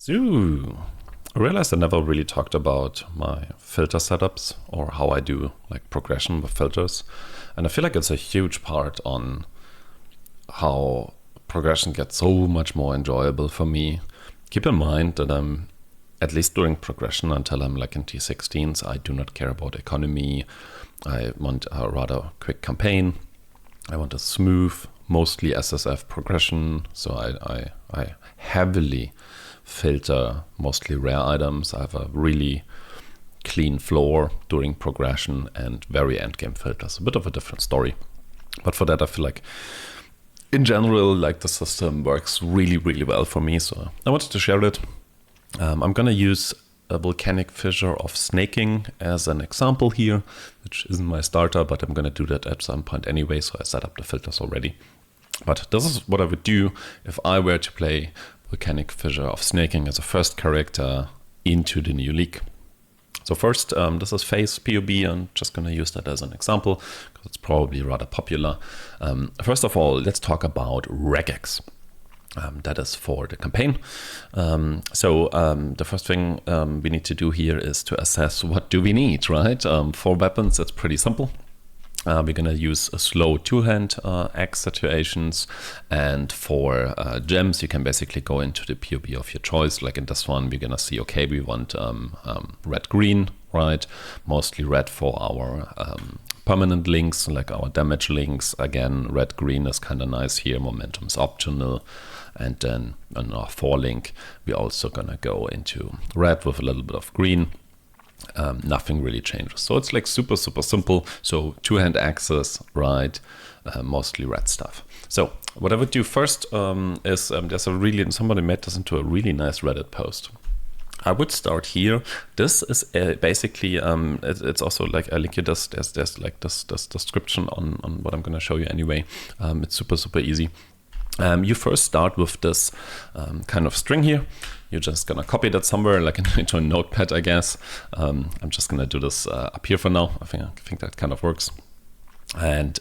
So, I realized I never really talked about my filter setups or how I do like progression with filters. And I feel like it's a huge part on how progression gets so much more enjoyable for me. Keep in mind that I'm, at least during progression until I'm like in T16s, I do not care about economy. I want a rather quick campaign. I want a smooth, mostly SSF progression. So I heavily filter mostly rare items. I have a really clean floor during progression and very endgame filters. A bit of a different story. But for that, I feel like in general, like the system works really, really well for me. So I wanted to share it. I'm going to use a volcanic fissure of snaking as an example here, which isn't my starter, but I'm going to do that at some point anyway. So I set up the filters already. But this is what I would do if I were to play volcanic fissure of snaking as a first character into the new league. So first, this is phase POB. I'm just going to use that as an example because it's probably rather popular. First of all, let's talk about Regex. That is for the campaign. The first thing we need to do here is to assess what do we need, right? For weapons, it's pretty simple. We're going to use a slow two-hand axe situations, and for gems you can basically go into the POB of your choice. Like in this one, we're going to see, okay, we want red-green, right? Mostly red for our permanent links, like our damage links. Again, red-green is kind of nice here, momentum is optional. And then on our 4-link, we're also going to go into red with a little bit of green. Nothing really changes. So it's like super simple. So two-hand axes, right? Mostly red stuff. So what I would do first is somebody made this into a really nice Reddit post. I would start here. This is basically it's also like I link you this. There's like this description on what I'm going to show you anyway. It's super easy. You first start with this kind of string here. You're just gonna copy that somewhere, like into a notepad, I guess. I'm just gonna do this up here for now. I think that kind of works. And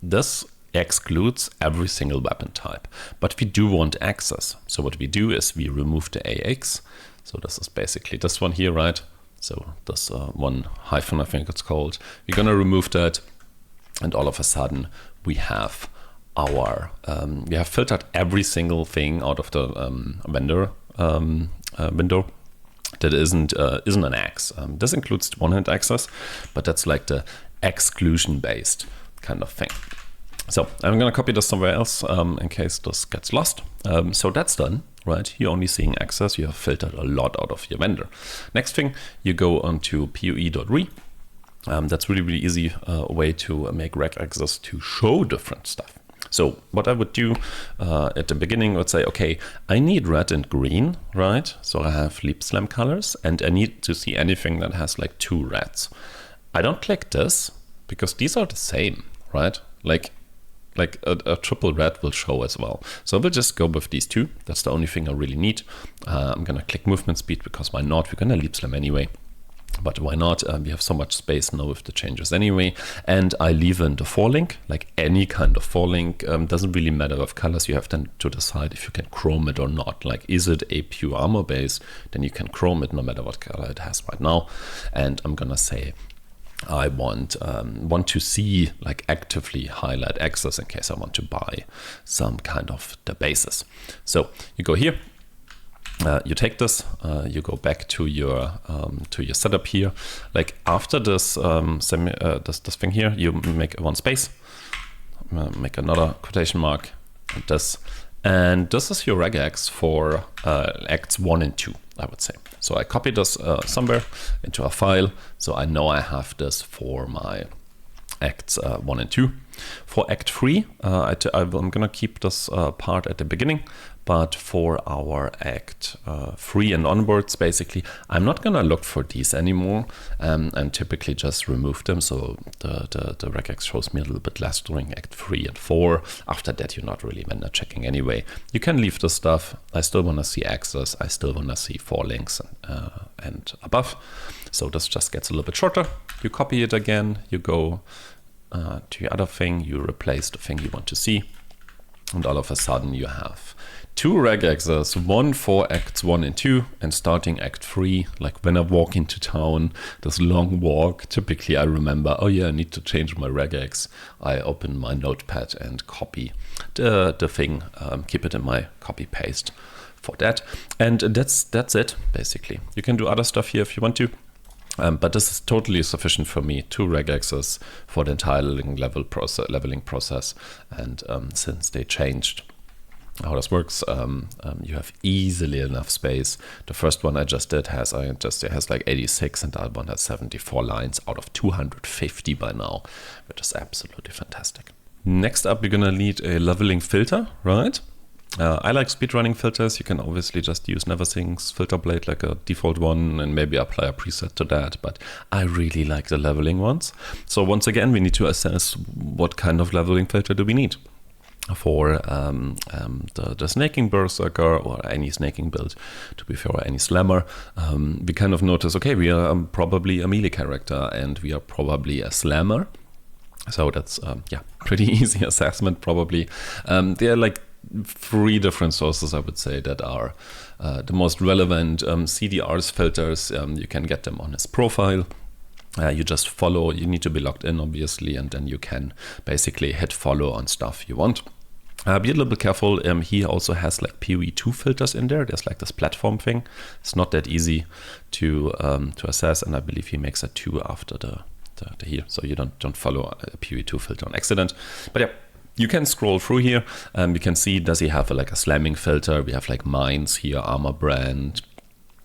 this excludes every single weapon type, but we do want access. So what we do is we remove the AX. So this is basically this one here, right? So this one hyphen, I think it's called. We're gonna remove that, and all of a sudden we have we have filtered every single thing out of the vendor window that isn't an axe. This includes one-hand access, but that's like the exclusion-based kind of thing. So I'm going to copy this somewhere else in case this gets lost. So that's done, right? You're only seeing access. You have filtered a lot out of your vendor. Next thing, you go onto poe.re. That's really easy way to make Regex to show different stuff. So what I would do at the beginning, would say, okay, I need red and green, right? So I have leap slam colors, and I need to see anything that has like 2 reds. I don't click this because these are the same, right? Like a triple red will show as well. So we'll just go with these 2. That's the only thing I really need. I'm gonna click movement speed because why not? We're gonna leap slam anyway. But why not? We have so much space now with the changes anyway. And I leave in the 4-link, like any kind of 4-link. Doesn't really matter with colors. You have then to decide if you can chrome it or not. Like, is it a pure armor base? Then you can chrome it no matter what color it has right now. And I'm gonna say I want to see, like, actively highlight access in case I want to buy some kind of the bases. So you go here. You take this, you go back to your setup here. Like after this this thing here, you make one space, make another quotation mark, and this is your regex for acts 1 and 2, I would say. So I copy this somewhere into a file, so I know I have this for my acts 1 and 2. For act 3, I'm gonna keep this part at the beginning. But for our act 3 and onwards, basically, I'm not gonna look for these anymore and typically just remove them. So the regex shows me a little bit less during act 3 and 4. After that, you're not really vendor checking anyway. You can leave the stuff. I still wanna see access. I still wanna see 4 links and above. So this just gets a little bit shorter. You copy it again. You go to your other thing. You replace the thing you want to see. And all of a sudden you have 2 regexes, one for acts 1 and 2, and starting act 3, like when I walk into town, this long walk, typically I remember, oh yeah, I need to change my regex. I open my notepad and copy the thing, keep it in my copy paste for that. And that's it, basically. You can do other stuff here if you want to. But this is totally sufficient for me, 2 regexes for the entire leveling process. And since they changed how this works, you have easily enough space. The first one I just did has like 86, and the other one has 74 lines out of 250 by now, which is absolutely fantastic. Next up, you're gonna need a leveling filter, right? I like speedrunning filters. You can obviously just use NeverSync's filter blade like a default one and maybe apply a preset to that, but I really like the leveling ones. So once again, we need to assess what kind of leveling filter do we need for the snaking berserker or any snaking build, to be fair, or any slammer. We kind of notice, okay, we are probably a melee character and we are probably a slammer. So that's, yeah, pretty easy assessment probably. There are like 3 different sources, I would say, that are the most relevant. CDR's filters, you can get them on his profile. You just follow, you need to be logged in obviously, and then you can basically hit follow on stuff you want. Be a little bit careful. He also has like PoE2 filters in there. There's like this platform thing. It's not that easy to assess, and I believe he makes a 2 after the here, so you don't follow a PoE2 filter on accident. But yeah, you can scroll through here. You can see, does he have like a slamming filter? We have like mines here, armor brand,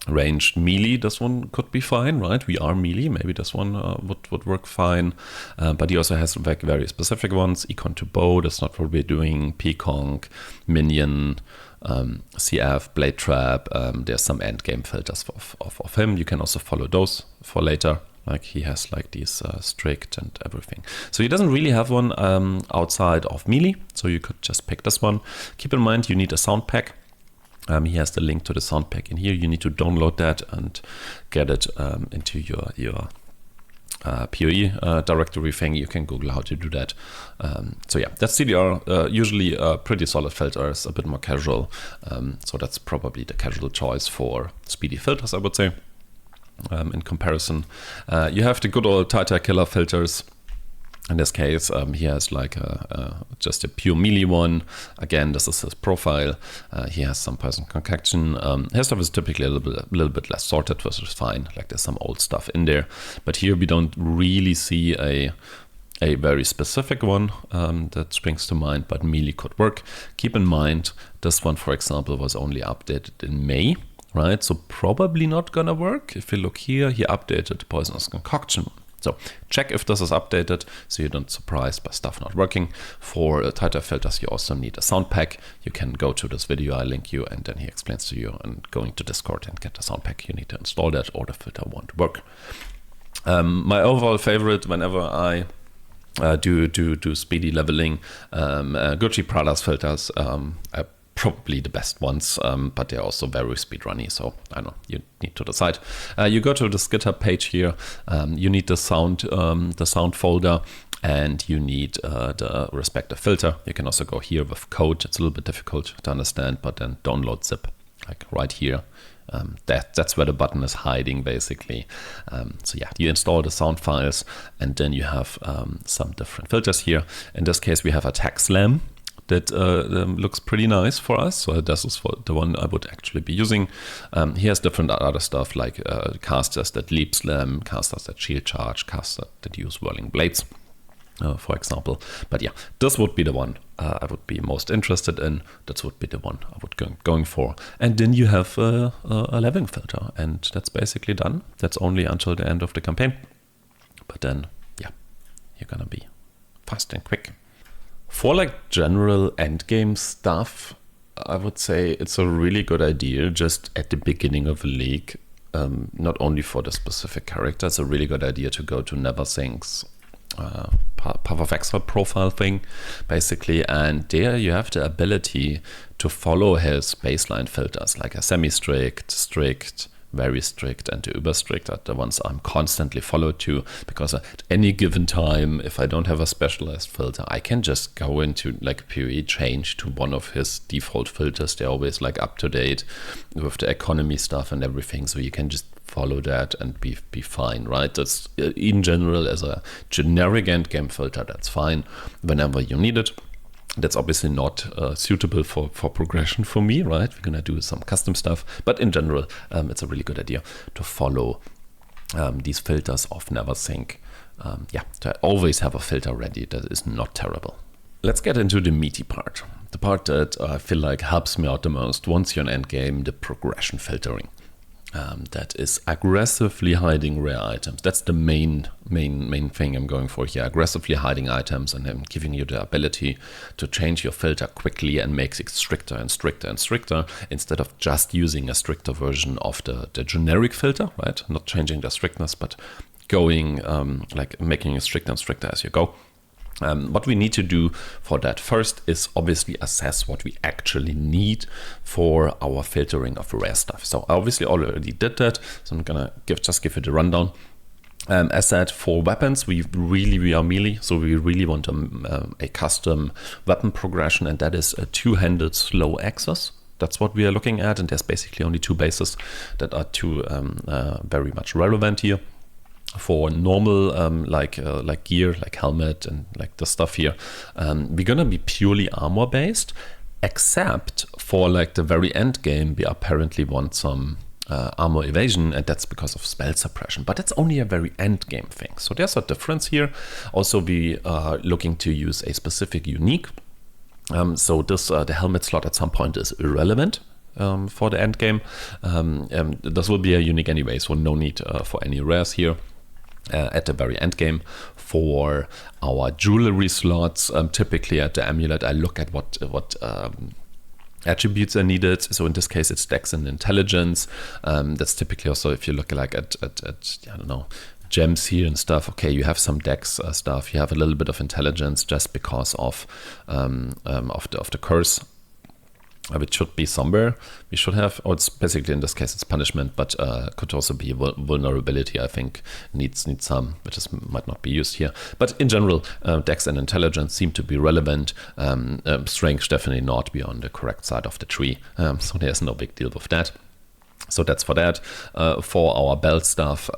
ranged melee. This one could be fine, right? We are melee. Maybe this one would work fine. But he also has like very specific ones. Econ to bow, that's not what we're doing. Peaconk, minion, CF, blade trap. There's some endgame filters of him. You can also follow those for later. Like he has like these strict and everything. So he doesn't really have one outside of melee. So you could just pick this one. Keep in mind you need a sound pack. He has the link to the sound pack in here. You need to download that and get it into your PoE directory thing. You can Google how to do that. So yeah, that's CDR. Usually pretty solid filters, a bit more casual. So that's probably the casual choice for speedy filters, I would say. In comparison, you have the good old Tita killer filters. In this case, he has like just a pure melee one. Again, this is his profile. He has some poison concoction. His stuff is typically a little bit less sorted, which is fine. Like there's some old stuff in there. But here we don't really see a very specific one that springs to mind, but melee could work. Keep in mind, this one, for example, was only updated in May. Right, so probably not gonna work. If you look here, he updated Poisonous Concoction. So check if this is updated so you don't surprised by stuff not working. For tighter filters, you also need a sound pack. You can go to this video, I link you, and then he explains to you, and going to Discord and get the sound pack. You need to install that or the filter won't work. My overall favorite whenever I do speedy leveling, Gucci Prada's filters, probably the best ones, but they're also very speedrunny, so I don't know, you need to decide. You go to this GitHub page here, you need the sound folder, and you need the respective filter. You can also go here with code. It's a little bit difficult to understand, but then download zip, like right here. That's where the button is hiding, basically. So yeah, you install the sound files, and then you have some different filters here. In this case, we have Attack Slam. That looks pretty nice for us. So this is the one I would actually be using. He has different other stuff like casters that leap slam, casters that shield charge, casters that use whirling blades, for example. But yeah, this would be the one I would be most interested in. That would be the one I would going for. And then you have a leveling filter, and that's basically done. That's only until the end of the campaign. But then, yeah, you're gonna be fast and quick. For like general endgame stuff, I would say it's a really good idea just at the beginning of a league, not only for the specific character. It's a really good idea to go to NeverSync's Path of Exile profile thing, basically, and there you have the ability to follow his baseline filters, like a semi-strict, strict, very strict and the uber strict are the ones I'm constantly followed to, because at any given time, if I don't have a specialized filter, I can just go into like PoE, change to one of his default filters. They're always like up to date with the economy stuff and everything, so you can just follow that and be fine, right? That's in general, as a generic endgame filter, that's fine whenever you need it. That's obviously not suitable for progression for me, right? We're gonna do some custom stuff, but in general, it's a really good idea to follow these filters of NeverSync. To always have a filter ready that is not terrible. Let's get into the meaty part. The part that I feel like helps me out the most once you're in endgame, the progression filtering. That is aggressively hiding rare items. That's the main thing I'm going for here. Aggressively hiding items and then giving you the ability to change your filter quickly and makes it stricter and stricter and stricter, instead of just using a stricter version of the generic filter, right? Not changing the strictness, but going like making it stricter and stricter as you go. What we need to do for that first is obviously assess what we actually need for our filtering of rare stuff. So I obviously already did that, so I'm gonna just give it a rundown. As said, for weapons, we are melee, so we really want a custom weapon progression, and that is a two-handed slow axis. That's what we are looking at, and there's basically only two bases that are very much relevant here. For normal like gear, like helmet and like the stuff here, we're gonna be purely armor based, except for like the very end game, we apparently want some armor evasion, and that's because of spell suppression, but that's only a very end game thing. So there's a difference here. Also, we are looking to use a specific unique. So this the helmet slot at some point is irrelevant for the end game. This will be a unique anyway, so no need for any rares here. At the very end game. For our jewelry slots, typically at the amulet, I look at what attributes are needed. So in this case, it's dex and intelligence. That's typically also if you look like at I don't know, gems here and stuff. Okay, you have some dex stuff. You have a little bit of intelligence just because of the curse. It should be somewhere. We should have, or it's basically in this case it's punishment, but could also be vulnerability. I think needs some, which might not be used here. But in general, dex and intelligence seem to be relevant. Strength definitely not, be on the correct side of the tree. So there's no big deal with that. So that's for that. For our belt stuff,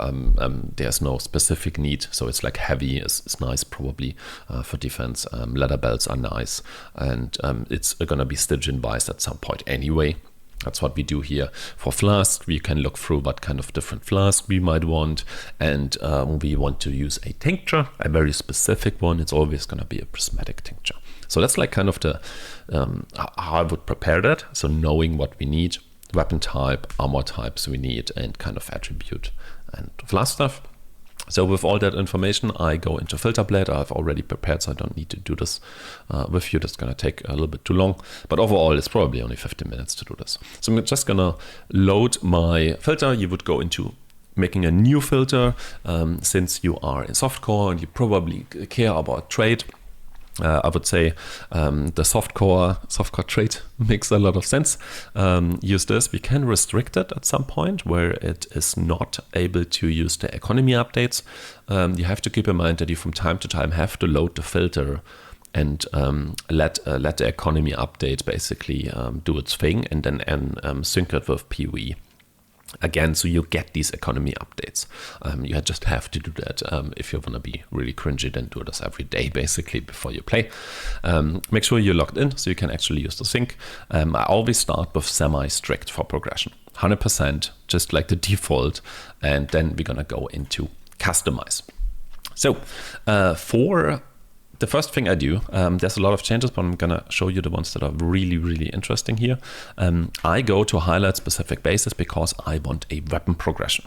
there's no specific need. So it's like heavy is nice probably for defense. Leather belts are nice, and it's gonna be Stygian biased at some point anyway. That's what we do here. For flasks, we can look through what kind of different flask we might want, and we want to use a tincture, a very specific one. It's always gonna be a prismatic tincture. So that's like kind of the how I would prepare that. So knowing what we need, weapon type, armor types we need, and kind of attribute and flask stuff. So with all that information, I go into filter blade. I've already prepared, so I don't need to do this with you. That's gonna take a little bit too long, but overall it's probably only 15 minutes to do this. So I'm just gonna load my filter. You would go into making a new filter, since you are in softcore and you probably care about trade. I would say the softcore trait makes a lot of sense. Use this. We can restrict it at some point where it is not able to use the economy updates. You have to keep in mind that you from time to time have to load the filter and let the economy update basically do its thing, and then sync it with PoE. Again, so you get these economy updates. You just have to do that. If you want to be really cringy, then do this every day, basically, before you play. Make sure you're logged in so you can actually use the sync. I always start with semi-strict for progression. 100%, just like the default. And then we're going to go into customize. So for the first thing I do, there's a lot of changes, but I'm gonna show you the ones that are really, really interesting here. I go to highlight specific bases because I want a weapon progression.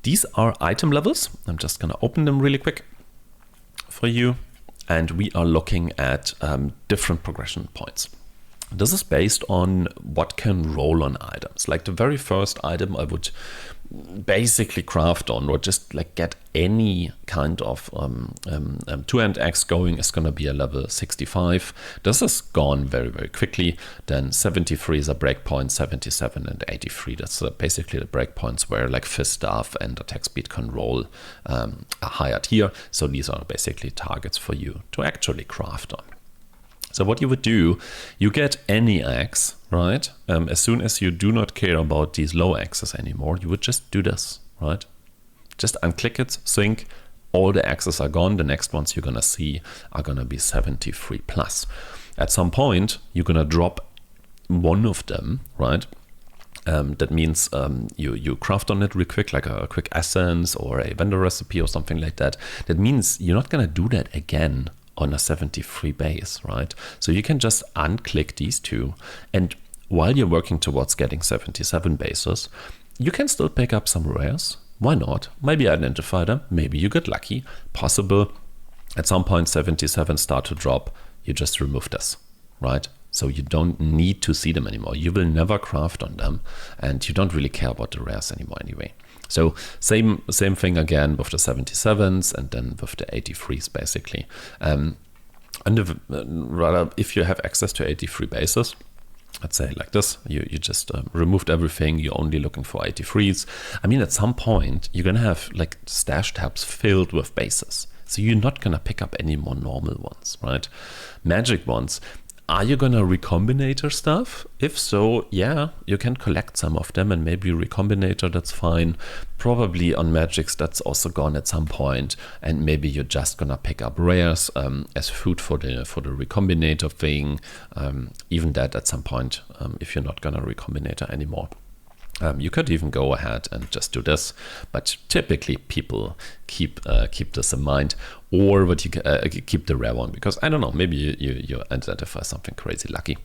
These are item levels. I'm just gonna open them really quick for you. And we are looking at different progression points. This is based on what can roll on items. Like the very first item I would basically craft on, or just like get any kind of 2-hand axe going, is going to be a level 65. This is gone very, very quickly. Then 73 is a breakpoint, 77 and 83. That's basically the breakpoints where like fist staff and attack speed can roll a higher tier. So these are basically targets for you to actually craft on. So what you would do, you get any axe, right? As soon as you do not care about these low axes anymore, you would just do this, right? Just unclick it, sync, all the axes are gone. The next ones you're gonna see are gonna be 73 plus. At some point, you're gonna drop one of them, right? That means you craft on it real quick, like a quick essence or a vendor recipe or something like that. That means you're not gonna do that again on a 73 base, right? So you can just unclick these two, and while you're working towards getting 77 bases, you can still pick up some rares. Why not? Maybe identify them, maybe you get lucky, possible. At some point 77 start to drop, you just remove this, right? So you don't need to see them anymore. You will never craft on them, and you don't really care about the rares anymore anyway. So same thing again with the 77s and then with the 83s basically. And rather, if you have access to 83 bases, let's say like this, you just removed everything, you're only looking for 83s. I mean, at some point, you're gonna have like stash tabs filled with bases. So you're not gonna pick up any more normal ones, right? Magic ones. Are you gonna recombinator stuff? If so, yeah, you can collect some of them and maybe recombinator, that's fine. Probably on Magics that's also gone at some point, and maybe you're just gonna pick up rares as food for the recombinator thing. Even that at some point, if you're not gonna recombinator anymore. You could even go ahead and just do this, but typically people keep this in mind, or what you keep the rare one, because I don't know, maybe you identify something crazy lucky.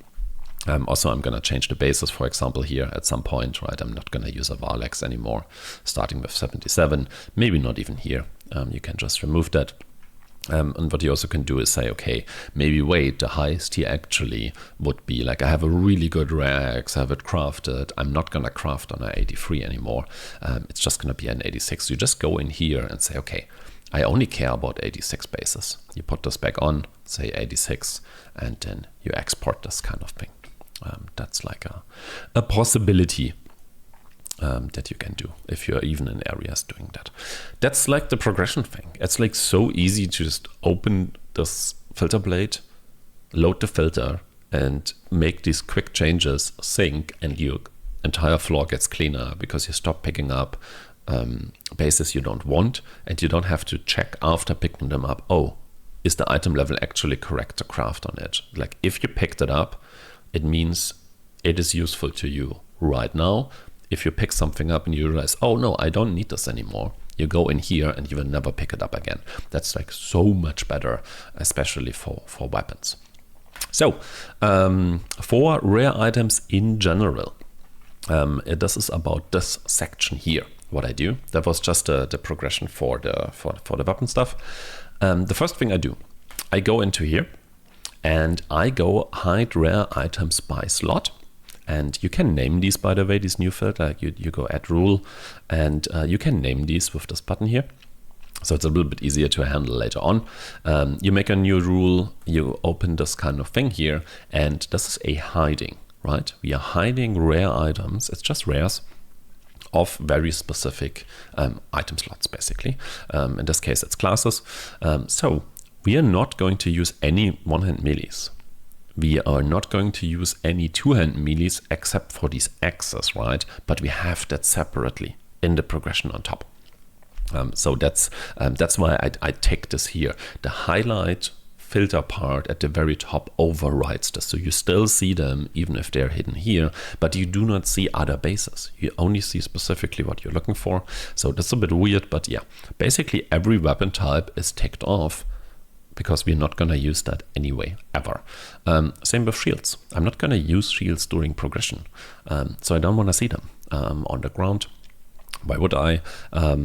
Also, I'm gonna change the bases, for example, here at some point, right? I'm not gonna use a Varlex anymore, starting with 77, maybe not even here. You can just remove that. And what you also can do is say, okay, maybe wait, the highest here actually would be like, I have a really good rare axe, I have it crafted, I'm not gonna craft on an 83 anymore, it's just gonna be an 86. You just go in here and say, okay, I only care about 86 bases. You put this back on, say 86, and then you export this kind of thing. That's like a possibility that you can do if you're even in areas doing that. That's like the progression thing. It's like so easy to just open this filter blade, load the filter, and make these quick changes, sync, and your entire floor gets cleaner because you stop picking up bases you don't want, and you don't have to check after picking them up, oh, is the item level actually correct to craft on it? Like if you picked it up, it means it is useful to you right now. If you pick something up and you realize, oh no, I don't need this anymore, you go in here and you will never pick it up again. That's like so much better, especially for weapons. So for rare items in general, this is about this section here. What I do, that was just the progression for the weapon stuff. The first thing I do, I go into here and I go hide rare items by slot. And you can name these, by the way, these new filter. You go add rule, and you can name these with this button here. So it's a little bit easier to handle later on. You make a new rule, you open this kind of thing here, and this is a hiding, right? We are hiding rare items. It's just rares of very specific item slots, basically. In this case, it's classes. So we are not going to use any one-hand melees. We are not going to use any two-hand melees except for these axes, right? But we have that separately in the progression on top. So that's why I take this here. The highlight filter part at the very top overrides this. So you still see them even if they're hidden here, but you do not see other bases. You only see specifically what you're looking for. So that's a bit weird, but yeah, basically every weapon type is ticked off, because we're not going to use that anyway, ever. Same with shields. I'm not going to use shields during progression, so I don't want to see them on the ground. Why would I?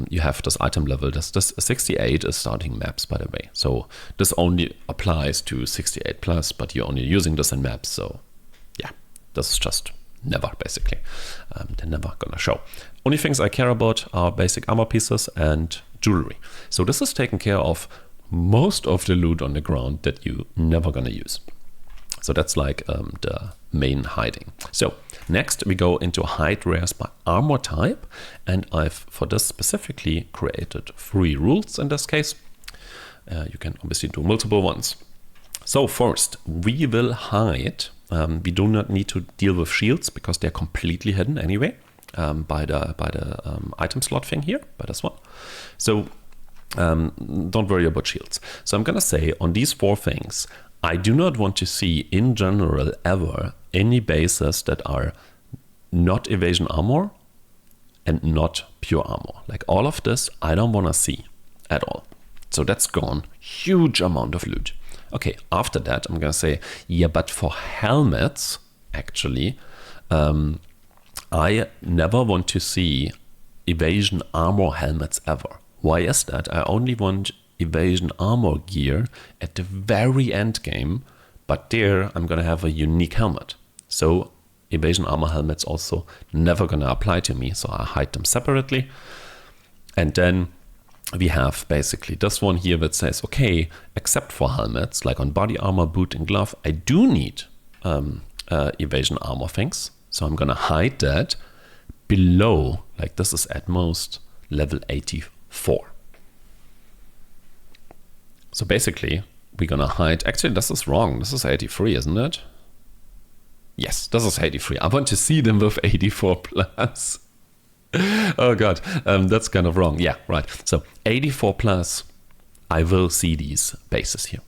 You have this item level. This 68 is starting maps, by the way. So this only applies to 68 plus, but you're only using this in maps, so This is just never, basically. They're never gonna show. Only things I care about are basic armor pieces and jewelry. So this is taking care of most of the loot on the ground that you never gonna use. So that's like the main hiding. So next we go into hide rares by armor type, and I've for this specifically created 3 rules in this case. You can obviously do multiple ones. So first we will hide. We do not need to deal with shields because they're completely hidden anyway by the item slot thing here, by this one. So don't worry about shields. So I'm gonna say on these 4 things, I do not want to see in general ever any bases that are not evasion armor and not pure armor. Like all of this, I don't want to see at all. So that's gone. Huge amount of loot. Okay, after that, I'm going to say, yeah, but for helmets, actually, I never want to see evasion armor helmets ever. Why is that? I only want evasion armor gear at the very end game, but there I'm gonna have a unique helmet. So evasion armor helmets also never gonna apply to me, so I hide them separately. And then we have basically this one here that says, okay, except for helmets, like on body armor, boot and glove, I do need evasion armor things. So I'm gonna hide that below, like this is at most level 84. So basically, we're gonna hide, actually this is wrong, this is 83, isn't it? Yes, this is 83. I want to see them with 84 plus. Oh God, that's kind of wrong. Yeah, right. So 84 plus, I will see these bases here.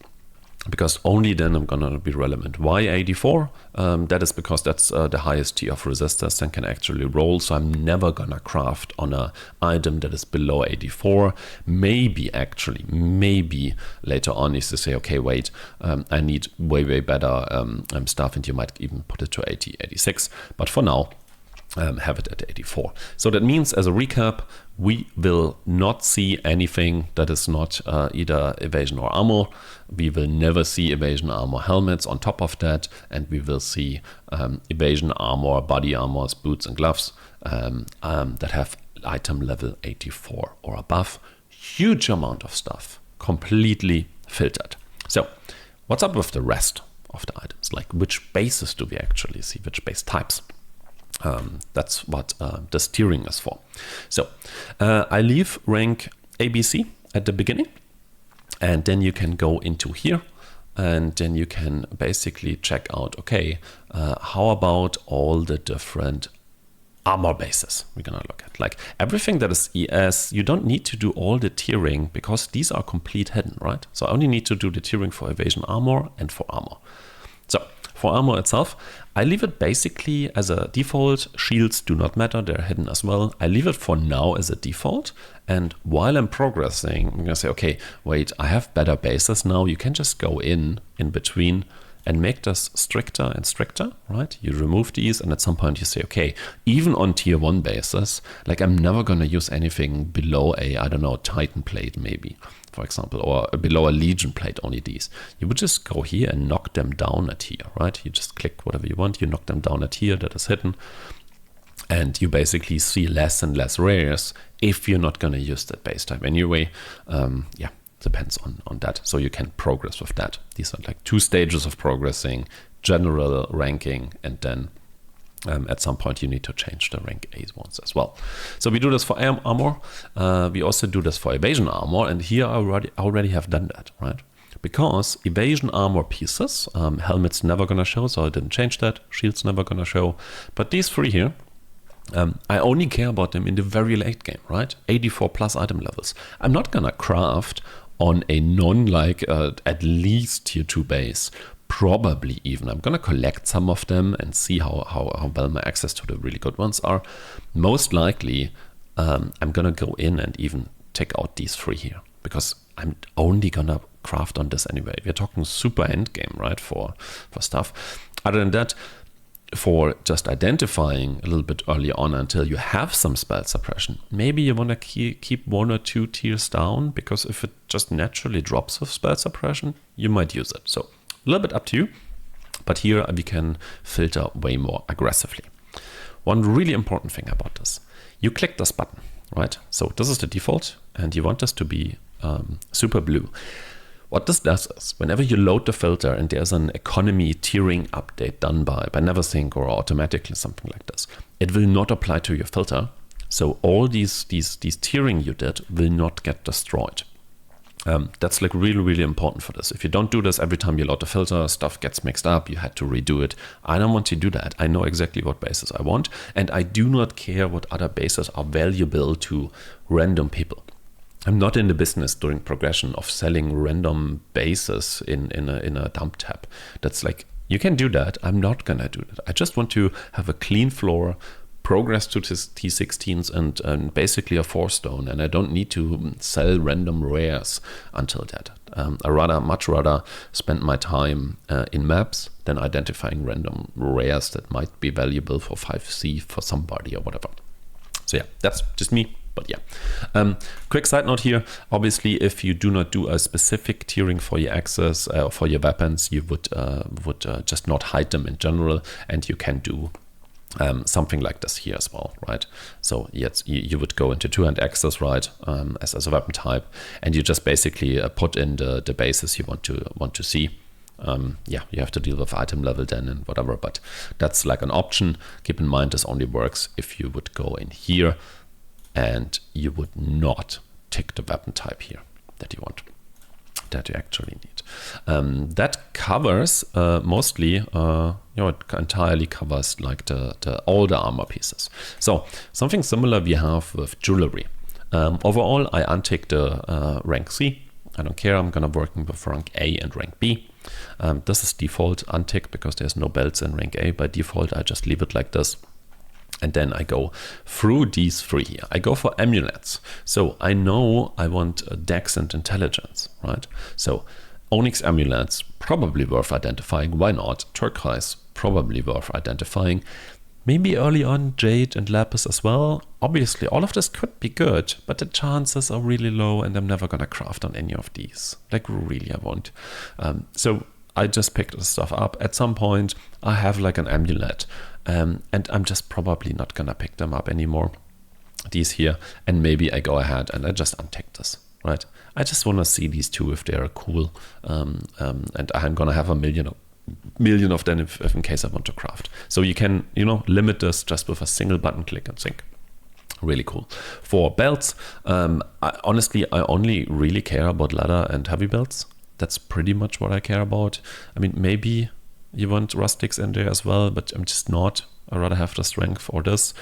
Because only then I'm gonna be relevant. Why 84? That is because that's the highest tier of resistors and can actually roll. So I'm never gonna craft on an item that is below 84. Maybe later on is to say, okay, wait, I need way better stuff, and you might even put it to 80, 86. But for now, have it at 84. So that means, as a recap, we will not see anything that is not either evasion or armor. We will never see evasion armor helmets on top of that, and we will see evasion armor, body armors, boots and gloves that have item level 84 or above. Huge amount of stuff, completely filtered. So what's up with the rest of the items? Like, which bases do we actually see, which base types? That's what the steering is for. So I leave rank ABC at the beginning, and then you can go into here, and then you can basically check out, okay, how about all the different armor bases we're gonna look at? Like everything that is ES, you don't need to do all the tiering because these are complete hidden, right? So I only need to do the tiering for evasion armor and for armor. So for armor itself, I leave it basically as a default. Shields do not matter, they're hidden as well. I leave it for now as a default, and while I'm progressing, I'm gonna say, okay, wait, I have better bases now. You can just go in between and make this stricter and stricter, right? You remove these, and at some point you say, okay, even on tier 1 bases, like I'm never gonna use anything below a, I don't know, Titan plate maybe, for example, or below a Legion plate, only these. You would just go here and knock them down a tier, right? You just click whatever you want, you knock them down a tier that is hidden, and you basically see less and less rares if you're not gonna use that base type anyway. Yeah. Depends on that, so you can progress with that. These are like 2 stages of progressing: general ranking, and then at some point you need to change the rank A ones as well. So we do this for armor, we also do this for evasion armor, and here I already have done that, right? Because evasion armor pieces, helmets never gonna show, so I didn't change that. Shields never gonna show, but these 3 here, I only care about them in the very late game, right? 84 plus item levels. I'm not gonna craft on a like at least tier 2 base, probably even. I'm gonna collect some of them and see how well my access to the really good ones are. Most likely, I'm gonna go in and even take out these 3 here, because I'm only gonna craft on this anyway. We're talking super end game, right, for stuff. Other than that, for just identifying a little bit early on until you have some spell suppression, maybe you want to keep 1 or 2 tiers down, because if it just naturally drops with spell suppression, you might use it. So a little bit up to you. But here we can filter way more aggressively. One really important thing about this, you click this button, right? So this is the default, and you want this to be super blue. What this does is, whenever you load the filter and there's an economy tiering update done by Neversink or automatically something like this, it will not apply to your filter. So all these tiering you did will not get destroyed. That's like really, really important for this. If you don't do this every time you load the filter, stuff gets mixed up, you had to redo it. I don't want to do that. I know exactly what bases I want, and I do not care what other bases are valuable to random people. I'm not in the business during progression of selling random bases in a dump tab. That's like, you can do that. I'm not gonna do that. I just want to have a clean floor, progress to T16s and basically a 4-stone, and I don't need to sell random rares until that. I much rather spend my time in maps than identifying random rares that might be valuable for 5C for somebody or whatever. So yeah, that's just me. But yeah, quick side note here. Obviously, if you do not do a specific tiering for your axes for your weapons, you would just not hide them in general, and you can do something like this here as well, right? So yes, you would go into 2-hand axes, right, as a weapon type, and you just basically put in the bases you want to see. Yeah, you have to deal with item level then and whatever, but that's like an option. Keep in mind this only works if you would go in here and you would not tick the weapon type here that you want, that you actually need. That covers mostly, it entirely covers like the older armor pieces. So something similar we have with jewelry. Overall, I untick the rank C. I don't care, I'm gonna working with rank A and rank B. This is default untick because there's no belts in rank A. By default, I just leave it like this. And then I go through these 3 here. I go for amulets. So I know I want dex and intelligence, right? So onyx amulets, probably worth identifying. Why not? Turquoise, probably worth identifying. Maybe early on jade and lapis as well. Obviously, all of this could be good, but the chances are really low, and I'm never gonna craft on any of these. Like really, I won't. So I just picked this stuff up. At some point, I have like an amulet, and I'm just probably not gonna pick them up anymore. These here, and maybe I go ahead and I just untick this, right? I just want to see these two if they are cool, and I'm gonna have a million of them if in case I want to craft. So you can, limit this just with a single button click and sync. Really cool. For belts, honestly, I only really care about leather and heavy belts. That's pretty much what I care about. I mean, maybe you want rustics in there as well, but I'm just not. I'd rather have the strength for this.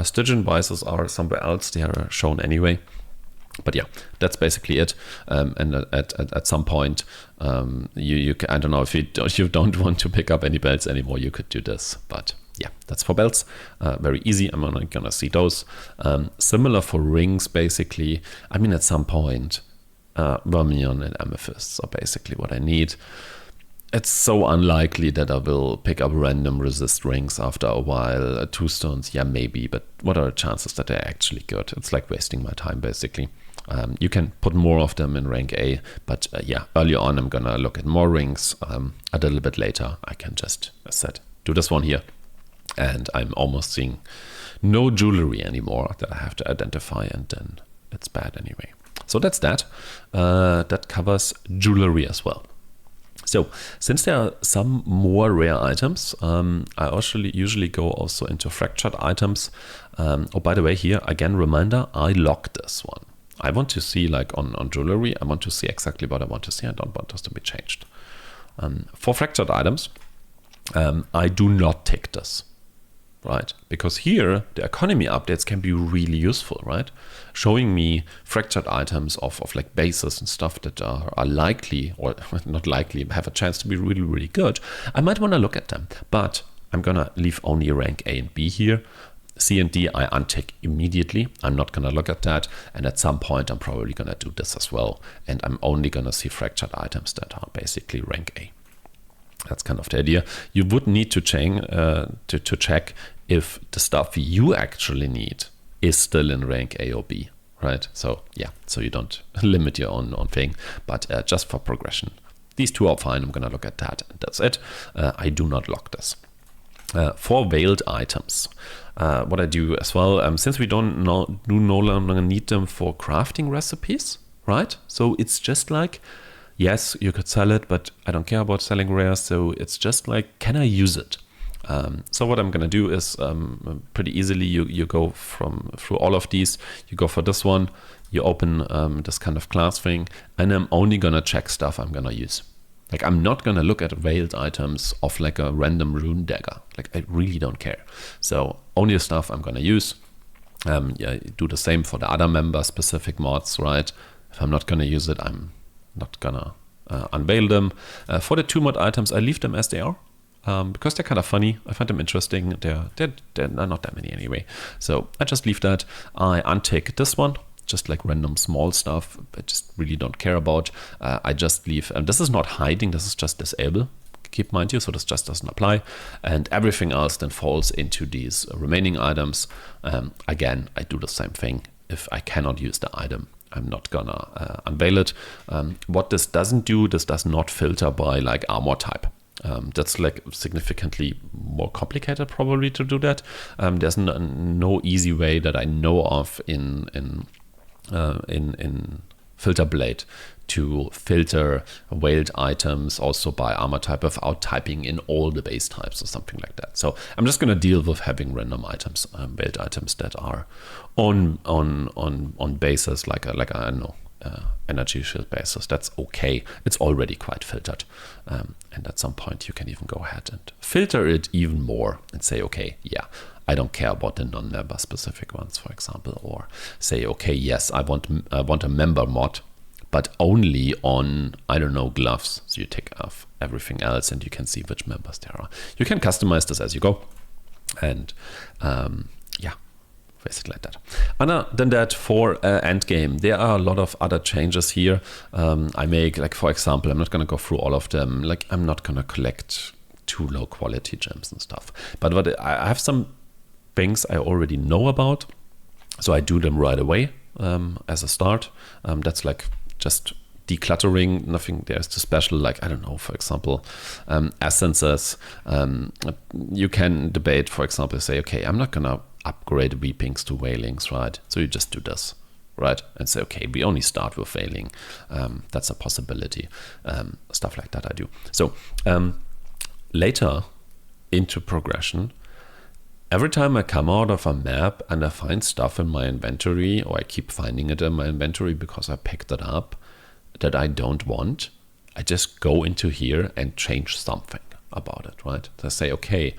Stygian vices are somewhere else. They are shown anyway. But yeah, that's basically it. And at some point, you can, I don't know, if you don't want to pick up any belts anymore, you could do this. But yeah, that's for belts. Very easy. I'm not gonna see those. Similar for rings, basically. I mean, at some point, vermilion and amethysts are basically what I need. It's so unlikely that I will pick up random resist rings after a while. 2 stones, yeah, maybe, but what are the chances that they're actually good? It's like wasting my time, basically. You can put more of them in rank A, but yeah, early on I'm gonna look at more rings. A little bit later, I can just, as I said, do this one here. And I'm almost seeing no jewelry anymore that I have to identify, and then it's bad anyway. So that's that. That covers jewelry as well. So since there are some more rare items, I usually go also into fractured items. Oh, by the way, here again, reminder, I locked this one. I want to see, like on jewelry, I want to see exactly what I want to see. I don't want this to be changed. For fractured items, I do not tick this, right? Because here the economy updates can be really useful, right? Showing me fractured items of like bases and stuff that are likely, or not likely, have a chance to be really, really good. I might want to look at them, but I'm gonna leave only rank A and B here. C and D I untick immediately. I'm not gonna look at that, and at some point I'm probably gonna do this as well, and I'm only gonna see fractured items that are basically rank A. That's kind of the idea. You would need to check if the stuff you actually need is still in rank A or B, right? So yeah, so you don't limit your own thing, but just for progression, These two are fine. I'm gonna look at that, and that's it. I do not lock this. For veiled items, what I do as well, since we do no longer need them for crafting recipes, right? So it's just like, yes, you could sell it, but I don't care about selling rares. So it's just like, can I use it? So what I'm gonna do is pretty easily, you go through all of these. You go for this one, you open this kind of class thing, and I'm only gonna check stuff I'm gonna use. Like, I'm not gonna look at veiled items of like a random rune dagger. Like, I really don't care. So only the stuff I'm gonna use. Yeah, do the same for the other member specific mods, right? If I'm not gonna use it, I'm not gonna unveil them. For the 2 mod items, I leave them as they are. Because they're kind of funny. I find them interesting. They're not that many anyway. So I just leave that. I untick this one, just like random small stuff I just really don't care about. I just leave, and this is not hiding, this is just disable. Keep mind you, so this just doesn't apply. And everything else then falls into these remaining items. Again, I do the same thing. If I cannot use the item, I'm not gonna unveil it. What this doesn't do, this does not filter by like armor type. That's like significantly more complicated probably to do that. There's no easy way that I know of in Filter Blade to filter veiled items also by armor type without typing in all the base types or something like that. So I'm just going to deal with having random items, veiled items that are on bases like I don't know, energy shield basis. That's okay. It's already quite filtered, and at some point you can even go ahead and filter it even more and say, okay, yeah, I don't care about the non-member specific ones, for example, or say, okay, yes, I want a member mod, but only on, I don't know, gloves. So you take off everything else and you can see which members there are. You can customize this as you go, and yeah, basically like that. Other than that, for endgame, there are a lot of other changes here. I make, like, for example, I'm not going to go through all of them. Like, I'm not going to collect too low quality gems and stuff. But what I have some things I already know about, so I do them right away as a start. That's like just decluttering, nothing there's too special. Like, I don't know, for example, essences. You can debate, for example, say, okay, I'm not gonna upgrade weepings to wailings, right? So you just do this, right? And say, okay, we only start with wailing. That's a possibility. Stuff like that I do. So later into progression, every time I come out of a map and I find stuff in my inventory, or I keep finding it in my inventory because I picked it up that I don't want, I just go into here and change something about it, right? So I say, okay,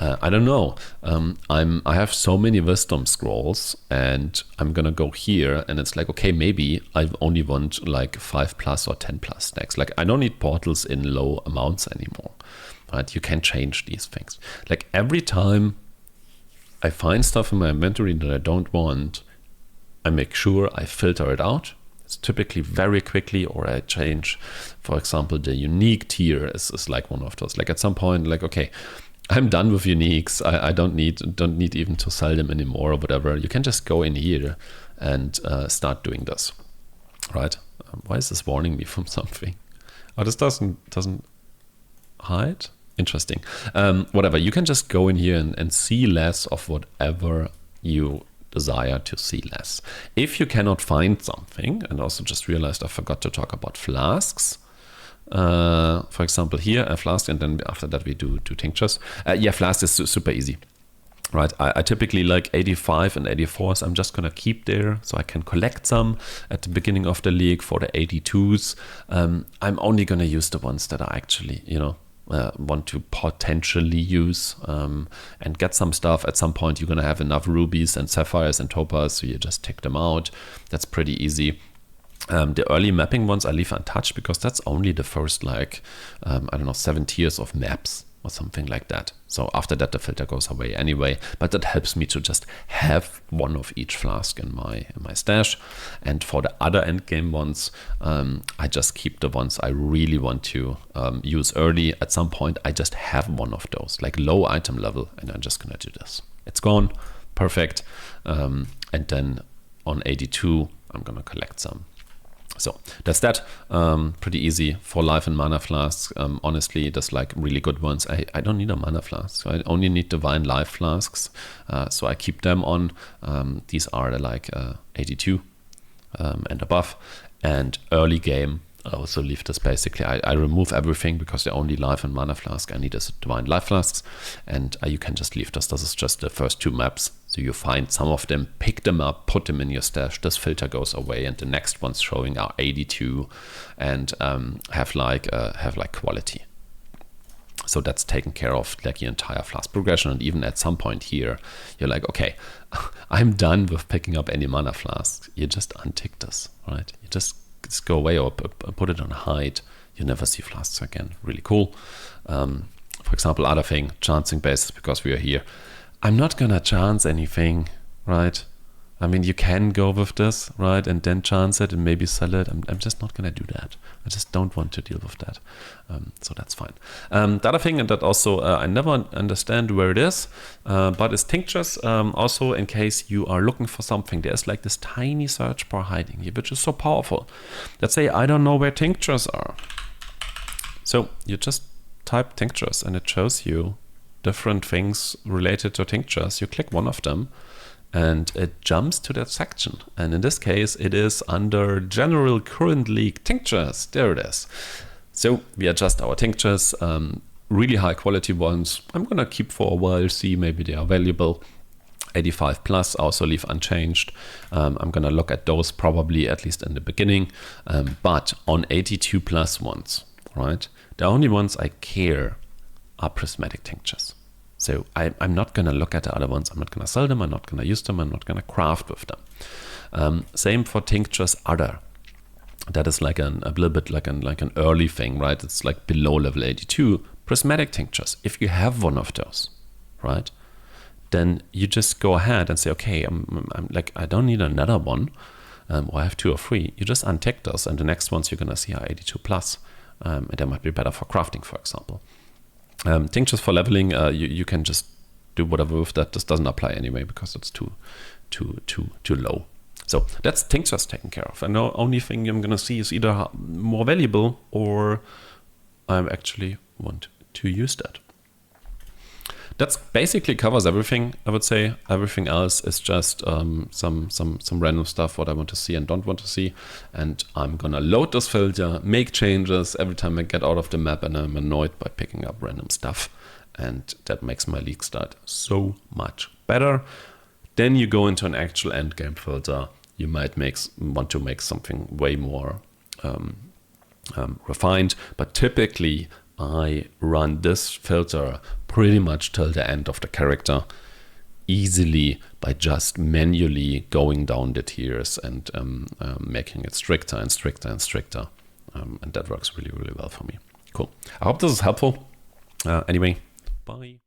I don't know, I have so many wisdom scrolls and I'm gonna go here, and it's like, okay, maybe I only want like 5+ or 10+ stacks. Like, I don't need portals in low amounts anymore, right? You can change these things. Like, every time I find stuff in my inventory that I don't want, I make sure I filter it out. It's typically very quickly, or I change, for example, the unique tier is like one of those. Like, at some point, like, okay, I'm done with uniques. I don't need even to sell them anymore or whatever. You can just go in here and start doing this, right? Why is this warning me from something? Oh, this doesn't hide. Interesting. Whatever, you can just go in here and see less of whatever you desire to see less. If you cannot find something, and also just realized I forgot to talk about flasks. For example, here a flask, and then after that we do tinctures. Yeah, flask is super easy, right? I typically like 85 and 84s. I'm just gonna keep there so I can collect some at the beginning of the league. For the 82s, I'm only gonna use the ones that are actually, you know, want to potentially use and get some stuff. At some point you're gonna have enough rubies and sapphires and topaz, so you just take them out. That's pretty easy. The early mapping ones I leave untouched because that's only the first, like, I don't know, 7 tiers of maps or something like that. So after that the filter goes away anyway, but that helps me to just have one of each flask in my stash. And for the other endgame ones, I just keep the ones I really want to use early. At some point I just have one of those, like low item level, and I'm just gonna do this. It's gone, perfect. And then on 82 I'm gonna collect some. So that's that. Pretty easy for life and mana flasks. Honestly, there's like really good ones. I don't need a mana flask. So I only need divine life flasks. So I keep them on. These are the like 82 and above. And early game, I also leave this basically. I remove everything because the only life and mana flask I need is divine life flasks. And you can just leave this. This is just the first 2 maps. So you find some of them, pick them up, put them in your stash. This filter goes away, and the next ones showing are 82 and have like quality. So that's taken care of like the entire flask progression. And even at some point here, you're like, okay, I'm done with picking up any mana flasks. You just untick this, right? You just go away or put it on hide. You never see flasks again. Really cool. For example, other thing, chancing basis, because we are here. I'm not gonna chance anything, right? I mean, you can go with this, right, and then chance it and maybe sell it. I'm just not gonna do that. I just don't want to deal with that. So that's fine. The other thing, and that also I never understand where it is, but it's tinctures. Also, in case you are looking for something, there's like this tiny search bar hiding here, which is so powerful. Let's say I don't know where tinctures are. So you just type tinctures and it shows you different things related to tinctures. You click one of them and it jumps to that section. And in this case, it is under General Current League Tinctures. There it is. So we adjust our tinctures, really high quality ones. I'm gonna keep for a while, see maybe they are valuable. 85 plus, also leave unchanged. I'm gonna look at those probably at least in the beginning. But on 82 plus ones, right? The only ones I care are prismatic tinctures. So I'm not going to look at the other ones. I'm not going to sell them. I'm not going to use them. I'm not going to craft with them. Same for tinctures other. That is like a little bit like an early thing, right? It's like below level 82. Prismatic tinctures. If you have one of those, right, then you just go ahead and say, okay, I'm like, I don't need another one, or I have 2 or 3. You just untick those, and the next ones you're going to see are 82 plus. And they might be better for crafting, for example. Tinctures for leveling, you can just do whatever with that. This doesn't apply anyway because it's too low. So that's tinctures taken care of. And the only thing I'm gonna see is either more valuable or I actually want to use that. That's basically covers everything, I would say. Everything else is just some random stuff what I want to see and don't want to see. And I'm gonna load this filter, make changes every time I get out of the map, and I'm annoyed by picking up random stuff. And that makes my league start so much better. Then you go into an actual endgame filter. You might want to make something way more refined, but typically I run this filter pretty much till the end of the character easily by just manually going down the tiers and making it stricter and stricter and stricter. And that works really, really well for me. Cool. I hope this is helpful. Anyway, bye.